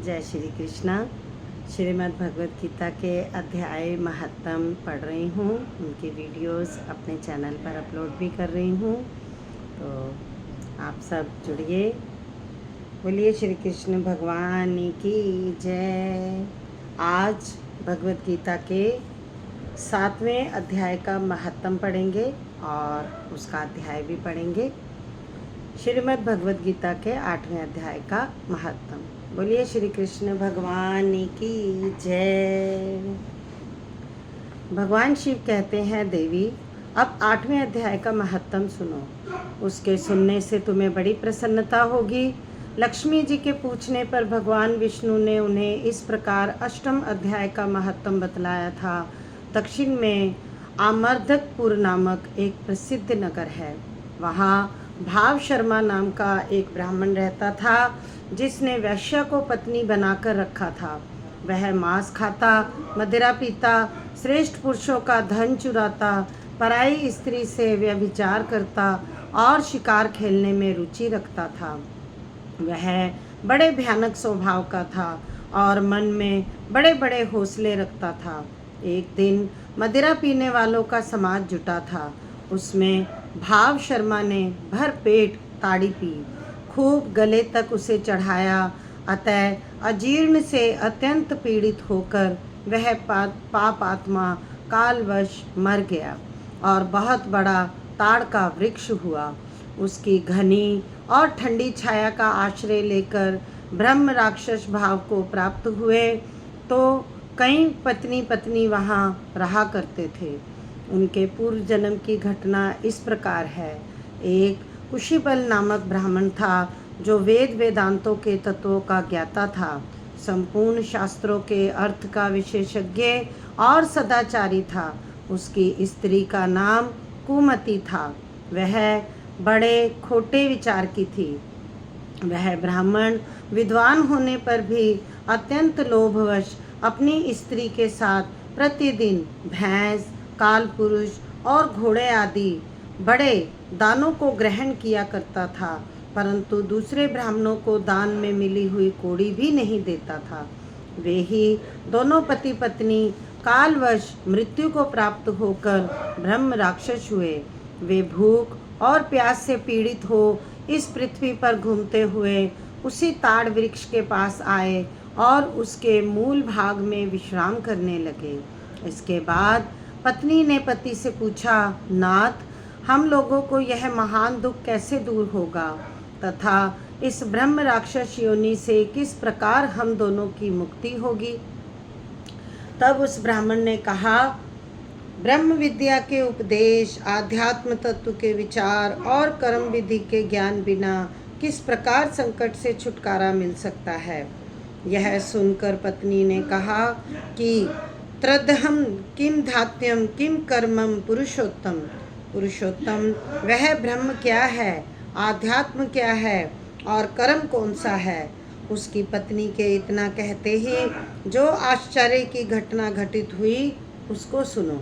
जय श्री कृष्णा। श्रीमद् भगवत गीता के अध्याय महत्तम पढ़ रही हूँ। उनकी वीडियोस अपने चैनल पर अपलोड भी कर रही हूँ, तो आप सब जुड़िए। बोलिए श्री कृष्ण भगवान की जय। आज भगवत गीता के 7वें अध्याय का महत्तम पढ़ेंगे और उसका अध्याय भी पढ़ेंगे। श्रीमद् भगवत गीता के 8वें अध्याय का महत्तम। बोलिए श्री कृष्ण भगवान की जय। भगवान शिव कहते हैं, देवी अब 8वें अध्याय का महत्तम सुनो। उसके सुनने से तुम्हें बड़ी प्रसन्नता होगी। लक्ष्मी जी के पूछने पर भगवान विष्णु ने उन्हें इस प्रकार 8वें अध्याय का महत्तम बतलाया था। दक्षिण में आमर्धकपुर नामक एक प्रसिद्ध नगर है। वहाँ भाव शर्मा नाम का एक ब्राह्मण रहता था, जिसने वैश्या को पत्नी बनाकर रखा था। वह मांस खाता, मदिरा पीता, श्रेष्ठ पुरुषों का धन चुराता, पराई स्त्री से व्यभिचार करता और शिकार खेलने में रुचि रखता था। वह बड़े भयानक स्वभाव का था और मन में बड़े बड़े हौसले रखता था। एक दिन मदिरा पीने वालों का समाज जुटा था। उसमें भाव शर्मा ने भर पेट ताड़ी पी, खूब गले तक उसे चढ़ाया। अतः अजीर्ण से अत्यंत पीड़ित होकर वह पाप आत्मा कालवश मर गया और बहुत बड़ा ताड़ का वृक्ष हुआ। उसकी घनी और ठंडी छाया का आश्रय लेकर ब्रह्म राक्षस भाव को प्राप्त हुए तो कई पत्नी पत्नी वहाँ रहा करते थे। उनके पूर्व जन्म की घटना इस प्रकार है। एक कुशीबल नामक ब्राह्मण था, जो वेद वेदांतों के तत्वों का ज्ञाता था, संपूर्ण शास्त्रों के अर्थ का विशेषज्ञ और सदाचारी था। उसकी स्त्री का नाम कुमति था। वह बड़े खोटे विचार की थी। वह ब्राह्मण विद्वान होने पर भी अत्यंत लोभवश अपनी स्त्री के साथ प्रतिदिन भैंस, काल पुरुष और घोड़े आदि बड़े दानों को ग्रहण किया करता था, परंतु दूसरे ब्राह्मणों को दान में मिली हुई कौड़ी भी नहीं देता था। वे ही दोनों पति पत्नी कालवश मृत्यु को प्राप्त होकर ब्रह्म राक्षस हुए। वे भूख और प्यास से पीड़ित हो इस पृथ्वी पर घूमते हुए उसी ताड़ वृक्ष के पास आए और उसके मूल भाग में विश्राम करने लगे। इसके बाद पत्नी ने पति से पूछा, नाथ, हम लोगों को यह महान दुख कैसे दूर होगा तथा इस ब्रह्म राक्षस योनि से किस प्रकार हम दोनों की मुक्ति होगी? तब उस ब्राह्मण ने कहा, ब्रह्म विद्या के उपदेश, आध्यात्म तत्व के विचार और कर्म विधि के ज्ञान बिना किस प्रकार संकट से छुटकारा मिल सकता है? यह सुनकर पत्नी ने कहा कि त्रदहम किम धात्यम किम कर्मम पुरुषोत्तम। पुरुषोत्तम वह ब्रह्म क्या है, आध्यात्म क्या है और कर्म कौन सा है? उसकी पत्नी के इतना कहते ही जो आश्चर्य की घटना घटित हुई उसको सुनो।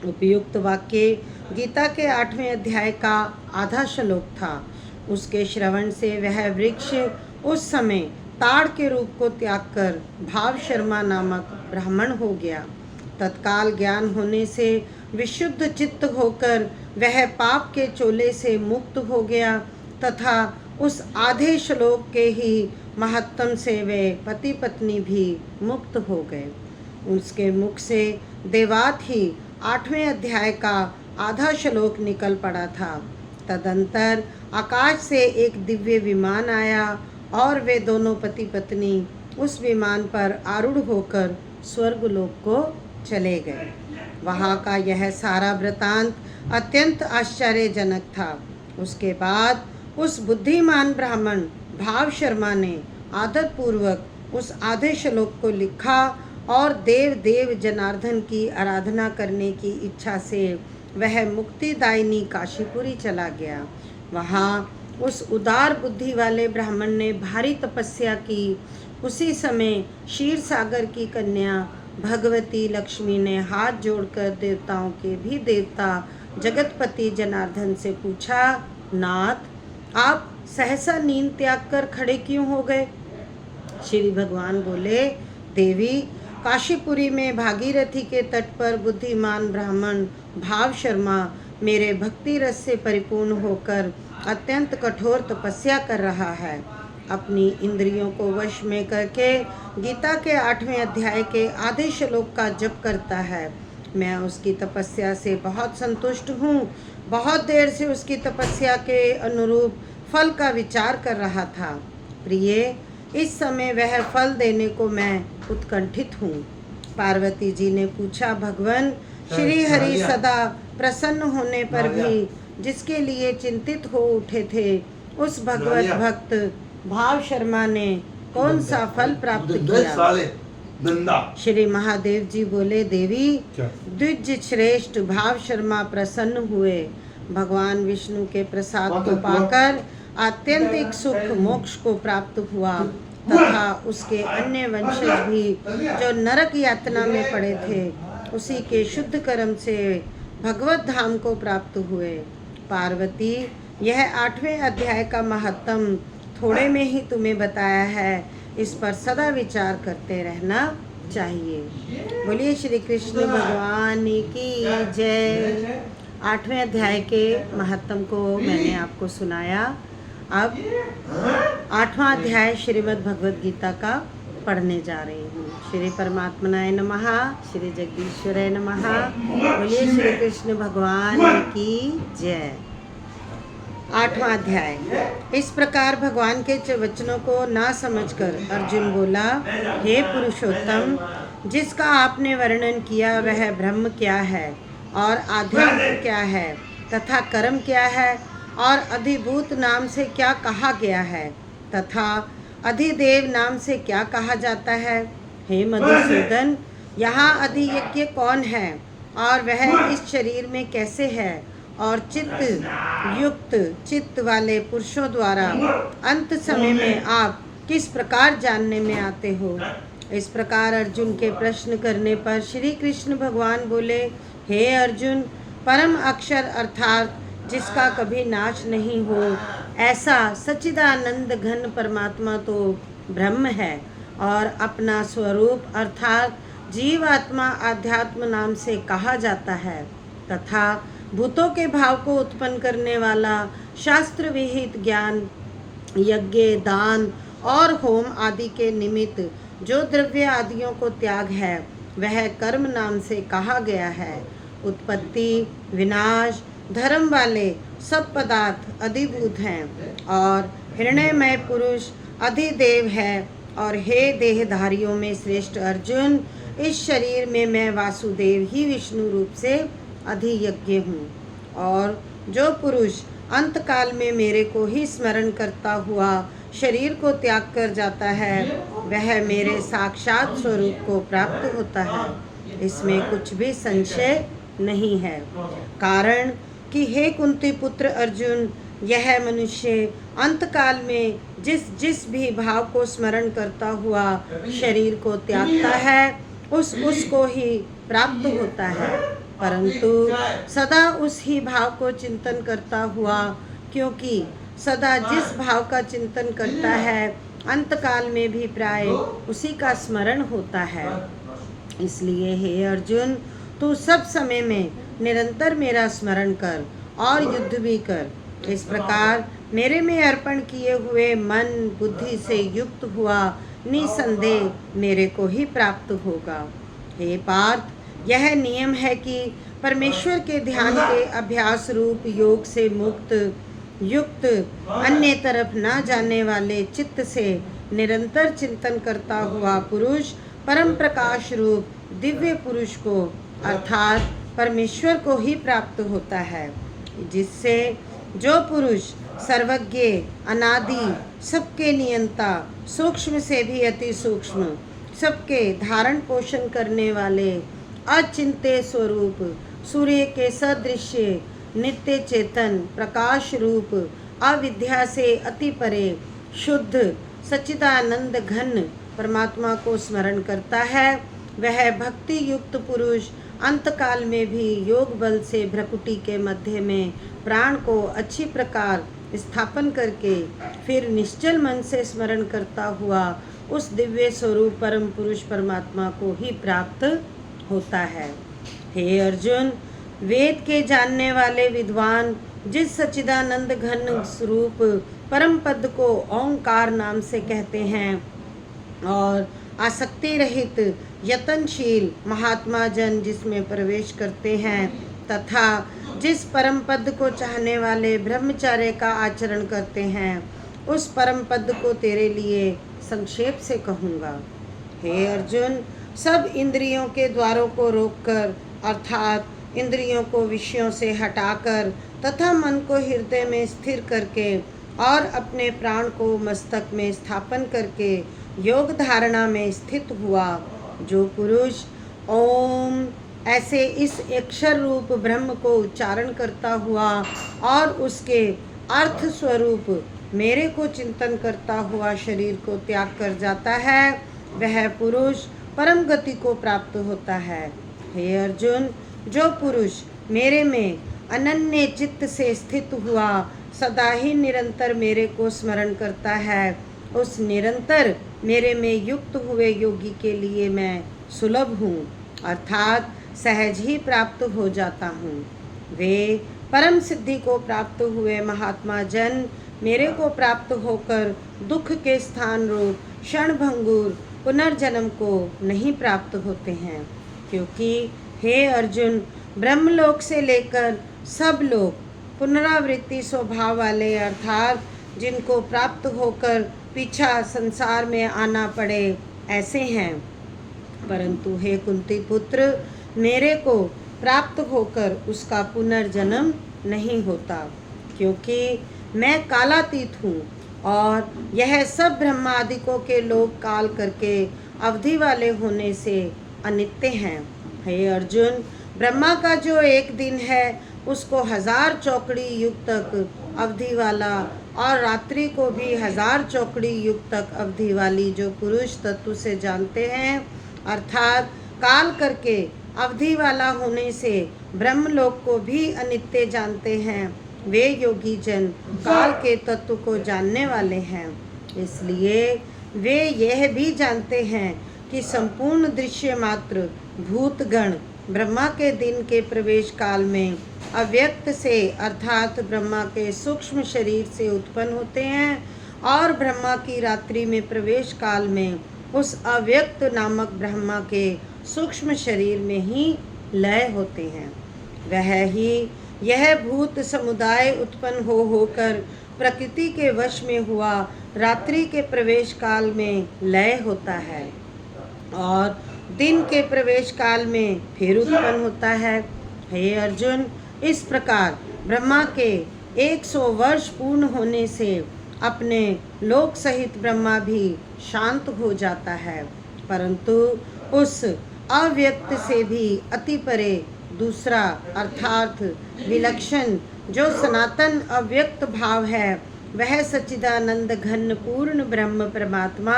उपयुक्त वाक्य गीता के 8वें अध्याय का आधा श्लोक था। उसके श्रवण से वह वृक्ष उस समय ताड़ के रूप को त्याग कर भाव शर्मा नामक ब्राह्मण हो गया। तत्काल ज्ञान होने से विशुद्ध चित्त होकर वह पाप के चोले से मुक्त हो गया तथा उस आधे श्लोक के ही महत्तम से वे पति पत्नी भी मुक्त हो गए। उसके मुख से देवात ही 8वें अध्याय का आधा श्लोक निकल पड़ा था। तदंतर आकाश से एक दिव्य विमान आया और वे दोनों पति पत्नी उस विमान पर आरूढ़ होकर स्वर्गलोक को चले गए। वहाँ का यह सारा वृतांत अत्यंत आश्चर्यजनक था। उसके बाद उस बुद्धिमान ब्राह्मण भाव शर्मा ने आदर पूर्वक उस आधे श्लोक को लिखा और देव देव जनार्दन की आराधना करने की इच्छा से वह मुक्तिदायिनी काशीपुरी चला गया। वहाँ उस उदार बुद्धि वाले ब्राह्मण ने भारी तपस्या की। उसी समय क्षीर सागर की कन्या भगवती लक्ष्मी ने हाथ जोड़कर देवताओं के भी देवता जगतपति जनार्दन से पूछा, नाथ, आप सहसा नींद त्याग कर खड़े क्यों हो गए? श्री भगवान बोले, देवी, काशीपुरी में भागीरथी के तट पर बुद्धिमान ब्राह्मण भाव शर्मा मेरे भक्ति रस से परिपूर्ण होकर अत्यंत कठोर तपस्या कर रहा है। अपनी इंद्रियों को वश में करके गीता के 8वें अध्याय के आधे श्लोक का जप करता है। मैं उसकी तपस्या से बहुत संतुष्ट हूँ। बहुत देर से उसकी तपस्या के अनुरूप फल का विचार कर रहा था। प्रिय, इस समय वह फल देने को मैं उत्कंठित हूँ। पार्वती जी ने पूछा, भगवान, श्री हरि सदा प्रसन्न होने पर भी जिसके लिए चिंतित हो उठे थे, उस भगवत भक्त भाव शर्मा ने कौन सा फल प्राप्त किया? श्री महादेव जी बोले, देवी, द्विज श्रेष्ठ भाव शर्मा प्रसन्न हुए। भगवान विष्णु के प्रसाद को पाकर आत्यंतिक सुख मोक्ष को प्राप्त हुआ तथा उसके अन्य वंशज भी जो नरक यातना में पड़े थे, उसी के शुद्ध कर्म से भगवत धाम को प्राप्त हुए। पार्वती, यह 8वें अध्याय का महत्तम थोड़े में ही तुम्हें बताया है, इस पर सदा विचार करते रहना चाहिए। बोलिए श्री कृष्ण भगवान की जय। 8वें अध्याय के महत्तम को मैंने आपको सुनाया। अब 8वां अध्याय श्रीमद् भगवद गीता का पढ़ने जा रही हूँ। श्री परमात्मनाय नमः, श्री जगदीश्वराय नमः। बोलिए श्री कृष्ण भगवान की जय। 8वां अध्याय। इस प्रकार भगवान के वचनों को ना समझकर अर्जुन बोला, हे पुरुषोत्तम, जिसका आपने वर्णन किया वह ब्रह्म क्या है और आध्यात्म क्या है तथा कर्म क्या है और अधिभूत नाम से क्या कहा गया है तथा अधिदेव नाम से क्या कहा जाता है? हे मधुसूदन, यहाँ अधियज्ञ कौन है और वह इस शरीर में कैसे है और चित्त युक्त चित्त वाले पुरुषों द्वारा अंत समय में आप किस प्रकार जानने में आते हो? इस प्रकार अर्जुन के प्रश्न करने पर श्री कृष्ण भगवान बोले, हे अर्जुन, परम अक्षर अर्थात जिसका कभी नाश नहीं हो, ऐसा सच्चिदानंद घन परमात्मा तो ब्रह्म है और अपना स्वरूप अर्थात जीवात्मा आध्यात्म नाम से कहा जाता है तथा भूतों के भाव को उत्पन्न करने वाला शास्त्र विहित ज्ञान, यज्ञ, दान और होम आदि के निमित्त जो द्रव्य आदियों को त्याग है, वह कर्म नाम से कहा गया है। उत्पत्ति, विनाश, धर्म वाले सब पदार्थ अधिभूत हैं और हिरण्यमय पुरुष अधिदेव है। और हे देहधारियों में श्रेष्ठ अर्जुन, इस शरीर में मैं वासुदेव ही विष्णु रूप से अधियज्ञ हूँ। और जो पुरुष अंतकाल में मेरे को ही स्मरण करता हुआ शरीर को त्याग कर जाता है, वह मेरे साक्षात स्वरूप को प्राप्त होता है। इसमें कुछ भी संशय नहीं है। कारण कि हे कुंती पुत्र अर्जुन, यह मनुष्य अंतकाल में जिस भी भाव को स्मरण करता हुआ शरीर को त्यागता है, उसको ही प्राप्त होता है, परंतु सदा उस ही भाव को चिंतन करता हुआ, क्योंकि सदा जिस भाव का चिंतन करता है, अंतकाल में भी प्राय उसी का स्मरण होता है। इसलिए हे अर्जुन, तू सब समय में निरंतर मेरा स्मरण कर और युद्ध भी कर। इस प्रकार मेरे में अर्पण किए हुए मन बुद्धि से युक्त हुआ निसंदेह मेरे को ही प्राप्त होगा। हे पार्थ, यह नियम है कि परमेश्वर के ध्यान के अभ्यास रूप योग से युक्त अन्य तरफ ना जाने वाले चित्त से निरंतर चिंतन करता हुआ पुरुष परम प्रकाश रूप दिव्य पुरुष को अर्थात परमेश्वर को ही प्राप्त होता है, जिससे जो पुरुष सर्वज्ञ, अनादि, सबके नियंता, सूक्ष्म से भी अति सूक्ष्म, सबके धारण पोषण करने वाले, अचिंत्य स्वरूप, सूर्य के सदृश, नित्य चेतन, प्रकाश रूप, अविद्या से अति परे, शुद्ध सच्चिदानंद घन परमात्मा को स्मरण करता है, वह भक्ति युक्त पुरुष अंतकाल में भी योग बल से भ्रकुटी के मध्य में प्राण को अच्छी प्रकार स्थापन करके फिर निश्चल मन से स्मरण करता हुआ उस दिव्य स्वरूप परम पुरुष परमात्मा को ही प्राप्त होता है। हे अर्जुन, वेद के जानने वाले विद्वान जिस सच्चिदानंद घन स्वरूप परम पद को ओंकार नाम से कहते हैं और आसक्ति रहित यतनशील महात्मा जन जिसमें प्रवेश करते हैं तथा जिस परम पद को चाहने वाले ब्रह्मचर्य का आचरण करते हैं, उस परम पद को तेरे लिए संक्षेप से कहूँगा। हे अर्जुन, सब इंद्रियों के द्वारों को रोककर अर्थात इंद्रियों को विषयों से हटाकर तथा मन को हृदय में स्थिर करके और अपने प्राण को मस्तक में स्थापन करके योग धारणा में स्थित हुआ जो पुरुष ओम ऐसे इस अक्षर रूप ब्रह्म को उच्चारण करता हुआ और उसके अर्थ स्वरूप मेरे को चिंतन करता हुआ शरीर को त्याग कर जाता है, वह पुरुष परम गति को प्राप्त होता है। हे अर्जुन, जो पुरुष मेरे में अनन्य चित्त से स्थित हुआ सदा ही निरंतर मेरे को स्मरण करता है, उस निरंतर मेरे में युक्त हुए योगी के लिए मैं सुलभ हूँ अर्थात सहज ही प्राप्त हो जाता हूँ। वे परम सिद्धि को प्राप्त हुए महात्मा जन मेरे को प्राप्त होकर दुख के स्थान रूप क्षणभंगुर पुनर्जन्म को नहीं प्राप्त होते हैं, क्योंकि हे अर्जुन, ब्रह्मलोक से लेकर सब लोग पुनरावृत्ति स्वभाव वाले अर्थात जिनको प्राप्त होकर पीछा संसार में आना पड़े ऐसे हैं, परंतु हे कुंती पुत्र, मेरे को प्राप्त होकर उसका पुनर्जन्म नहीं होता, क्योंकि मैं कालातीत हूँ और यह सब ब्रह्मादिकों के लोग काल करके अवधि वाले होने से अनित्य हैं। हे अर्जुन, ब्रह्मा का जो एक दिन है उसको 1000 चौकड़ी युग तक अवधि वाला और रात्रि को भी 1000 चौकड़ी युग तक अवधि वाली जो पुरुष तत्व से जानते हैं अर्थात काल करके अवधि वाला होने से ब्रह्मलोक को भी अनित्य जानते हैं, वे योगी जन काल के तत्व को जानने वाले हैं। इसलिए वे यह भी जानते हैं कि संपूर्ण दृश्य मात्र भूतगण ब्रह्मा के दिन के प्रवेश काल में अव्यक्त से अर्थात ब्रह्मा के सूक्ष्म शरीर से उत्पन्न होते हैं और ब्रह्मा की रात्रि में प्रवेश काल में उस अव्यक्त नामक ब्रह्मा के सूक्ष्म शरीर में ही लय होते हैं। वह ही यह भूत समुदाय उत्पन्न होकर प्रकृति के वश में हुआ रात्रि के प्रवेश काल में लय होता है और दिन के प्रवेश काल में फिर उत्पन्न होता है। हे अर्जुन, इस प्रकार ब्रह्मा के 100 वर्ष पूर्ण होने से अपने लोक सहित ब्रह्मा भी शांत हो जाता है, परंतु उस अव्यक्त से भी अति परे दूसरा अर्थात विलक्षण जो सनातन अव्यक्त भाव है, वह सच्चिदानंद घन पूर्ण ब्रह्म परमात्मा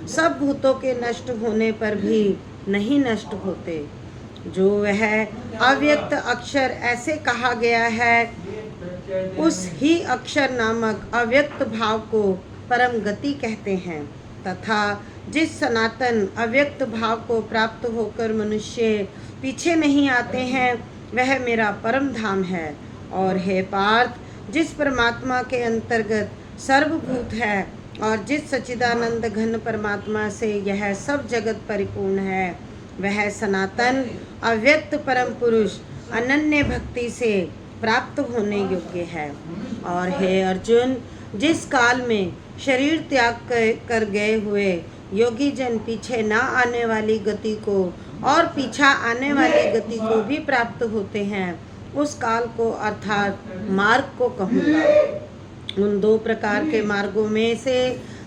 सब भूतों के नष्ट होने पर भी नहीं नष्ट होते। जो वह अव्यक्त अक्षर ऐसे कहा गया है, उस ही अक्षर नामक अव्यक्त भाव को परम गति कहते हैं तथा जिस सनातन अव्यक्त भाव को प्राप्त होकर मनुष्य पीछे नहीं आते हैं, वह मेरा परम धाम है। और हे पार्थ, जिस परमात्मा के अंतर्गत सर्वभूत है और जिस सच्चिदानंद घन परमात्मा से यह सब जगत परिपूर्ण है, वह सनातन अव्यक्त परम पुरुष अनन्य भक्ति से प्राप्त होने योग्य है। और हे अर्जुन, जिस काल में शरीर त्याग कर गए हुए योगी जन पीछे ना आने वाली गति को और पीछा आने वाली गति को भी प्राप्त होते हैं, उस काल को अर्थात मार्ग को कहूँगा। उन 2 प्रकार के मार्गों में से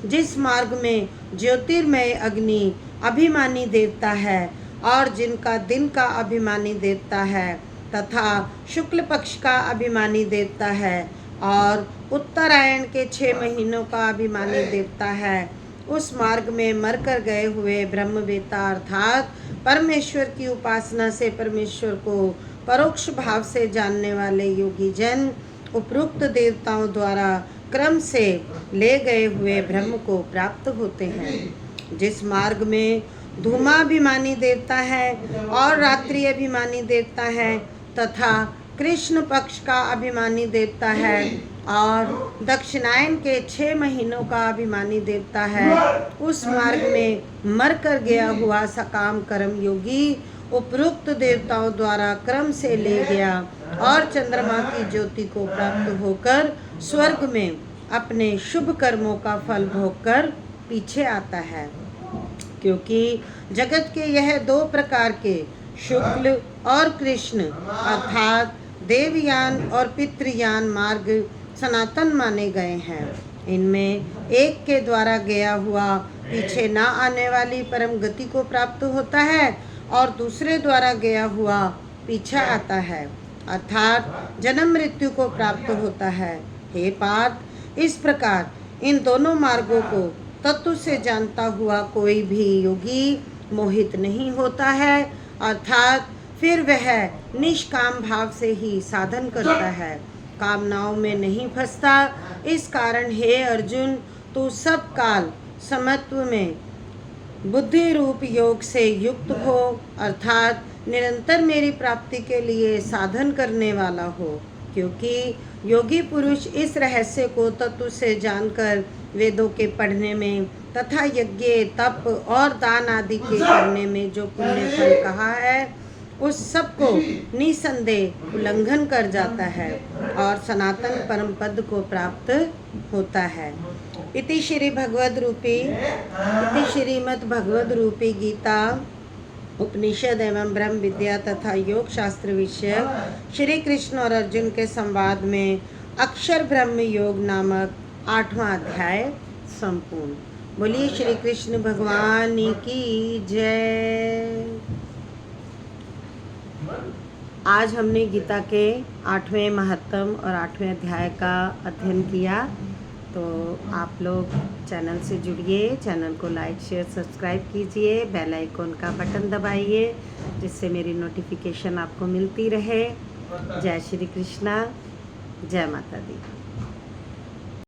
जिस मार्ग में ज्योतिर्मय अग्नि अभिमानी देवता है और जिनका दिन का अभिमानी देवता है तथा शुक्ल पक्ष का अभिमानी देवता है और उत्तरायण के 6 महीनों का अभिमानी देवता है, उस मार्ग में मरकर गए हुए ब्रह्मवेत्ता अर्थात परमेश्वर की उपासना से परमेश्वर को परोक्ष भाव से जानने वाले योगी जन उपरोक्त देवताओं द्वारा क्रम से ले गए हुए ब्रह्म को प्राप्त होते हैं। जिस मार्ग में धूमाभिमानी देवता है और रात्रि अभिमानी देवता है तथा कृष्ण पक्ष का अभिमानी देवता है और दक्षिणायन के 6 महीनों का अभिमानी देवता है, उस मार्ग में मर कर गया हुआ सकाम कर्म योगी उपरोक्त देवताओं द्वारा क्रम से ले गया और चंद्रमा की ज्योति को प्राप्त होकर स्वर्ग में अपने शुभ कर्मों का फल भोगकर पीछे आता है। क्योंकि जगत के यह 2 प्रकार के शुक्ल और कृष्ण अर्थात देवयान और पितृयान मार्ग सनातन माने गए हैं। इनमें एक के द्वारा गया हुआ पीछे ना आने वाली परम गति को प्राप्त होता है और दूसरे द्वारा गया हुआ पीछा आता है अर्थात जन्म मृत्यु को प्राप्त होता है। हे पार्थ, इस प्रकार इन दोनों मार्गों को तत्व से जानता हुआ कोई भी योगी मोहित नहीं होता है अर्थात फिर वह निष्काम भाव से ही साधन करता है, कामनाओं में नहीं फंसता। इस कारण हे अर्जुन, तू सब काल समत्व में बुद्धि रूप योग से युक्त हो अर्थात निरंतर मेरी प्राप्ति के लिए साधन करने वाला हो। क्योंकि योगी पुरुष इस रहस्य को तत्व से जानकर वेदों के पढ़ने में तथा यज्ञ तप और दान आदि के करने में जो पुण्य फल कहा है उस सब को निसंदेह उल्लंघन कर जाता है और सनातन परम पद को प्राप्त होता है। इति श्रीमद् भगवद रूपी गीता उपनिषद एवं ब्रह्म विद्या तथा योग शास्त्र विषय श्री कृष्ण और अर्जुन के संवाद में अक्षर ब्रह्म योग नामक 8वां अध्याय संपूर्ण। बोलिए श्री कृष्ण भगवान की जय। आज हमने गीता के 8वें महत्तम और 8वें अध्याय का अध्ययन किया। तो आप लोग चैनल से जुड़िए, चैनल को लाइक शेयर सब्सक्राइब कीजिए, बेल आइकॉन का बटन दबाइए जिससे मेरी नोटिफिकेशन आपको मिलती रहे। जय श्री कृष्णा, जय माता दी।